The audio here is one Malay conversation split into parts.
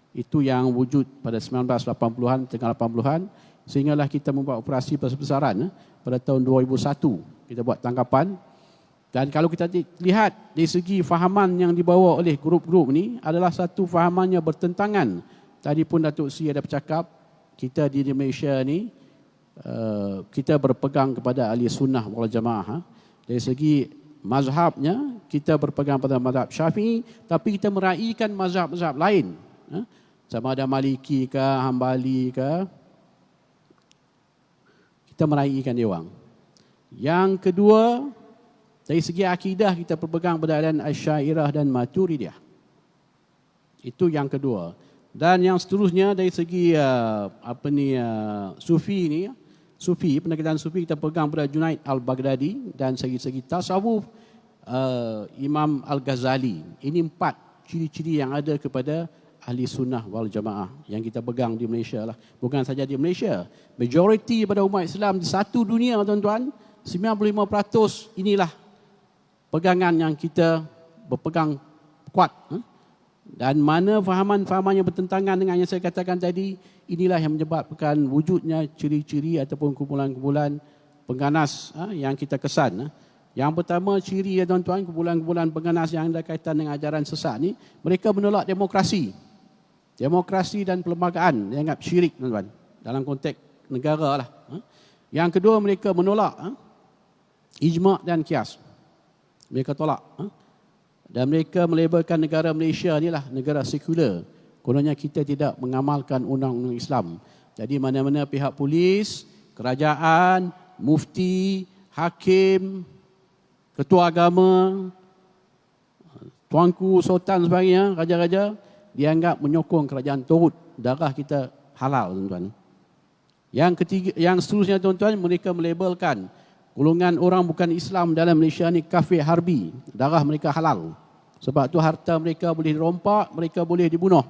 Itu yang wujud pada 1980-an, tengah 80-an, sehinggalah kita membuat operasi besar-besaran pada tahun 2001. Kita buat tangkapan. Dan kalau kita lihat dari segi fahaman yang dibawa oleh grup-grup ni adalah satu fahaman yang bertentangan. Tadi pun Datuk Seri ada bercakap, kita di Malaysia ni, kita berpegang kepada ahli sunnah wal jamaah. Dari segi mazhabnya, kita berpegang pada mazhab Syafi'i, tapi kita meraihkan mazhab-mazhab lain. Sama ada Maliki ke, Hambali ke, kita meraihkan dia orang. Yang kedua, dari segi akidah kita berpegang pada aliran Asy'ariyah dan Maturidiyah. Itu yang kedua. Dan yang seterusnya dari segi Sufi ni, pendekatan Sufi kita pegang pada Junaid Al-Baghdadi, dan segi-segi tasawuf Imam Al-Ghazali. Ini 4 ciri-ciri yang ada kepada ahli sunnah wal jamaah yang kita pegang di Malaysia lah. Bukan saja di Malaysia, majoriti pada umat Islam di satu dunia, tuan-tuan, 95% inilah pegangan yang kita berpegang kuat. Dan mana fahaman-fahaman yang bertentangan dengan yang saya katakan tadi, inilah yang menyebabkan wujudnya ciri-ciri ataupun kumpulan-kumpulan pengganas yang kita kesan. Yang pertama ciri ya tuan-tuan, kumpulan-kumpulan pengganas yang ada kaitan dengan ajaran sesat ni, mereka menolak demokrasi. Demokrasi dan perlembagaan dianggap syirik, tuan-tuan, dalam konteks negara lah. Yang kedua, mereka menolak ijma' dan qiyas. Mereka tolak. Dan mereka melabelkan negara Malaysia ni lah negara sekular. Kononnya kita tidak mengamalkan undang-undang Islam. Jadi mana-mana pihak polis, kerajaan, mufti, hakim, ketua agama, tuanku, sultan sebagainya, raja-raja, dianggap menyokong kerajaan turut. Darah kita halal, tuan-tuan. Yang ketiga, yang seterusnya, tuan-tuan, mereka melabelkan golongan orang bukan Islam dalam Malaysia ni kafir harbi. Darah mereka halal. Sebab tu harta mereka boleh dirompak, mereka boleh dibunuh.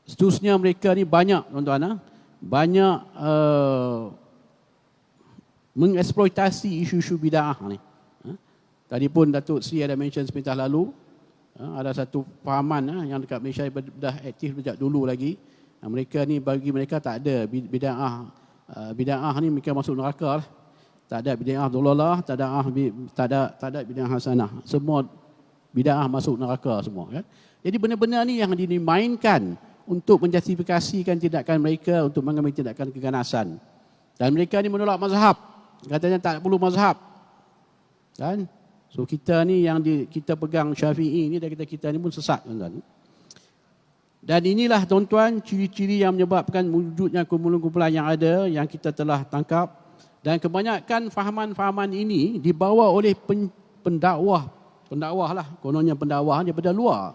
Seterusnya mereka ni banyak, tuan-tuan, banyak mengeksploitasi isu-isu bid'ah ni. Tadi pun Datuk Seri ada mention sebentar lalu, ada satu fahaman yang dekat Malaysia dah aktif sejak dulu lagi. Mereka ni, bagi mereka tak ada bid'ah. Bid'ah ni mereka masuk neraka lah. Tak ada bid'ah dhalalah, tak ada bid'ah hasanah. Semua bid'ah masuk neraka semua, kan? Jadi benda-benda ni yang dimainkan untuk menjustifikasikan tindakan mereka untuk mengambil tindakan keganasan. Dan mereka ni menolak mazhab. Katanya tak perlu mazhab. Kan? So kita ni yang kita pegang Syafi'i ni, dan kita ni pun sesat, tuan-tuan. Dan inilah, tuan-tuan, ciri-ciri yang menyebabkan wujudnya kumpulan-kumpulan yang ada, yang kita telah tangkap. Dan kebanyakan fahaman-fahaman ini dibawa oleh pendakwah lah, kononnya pendakwah daripada luar.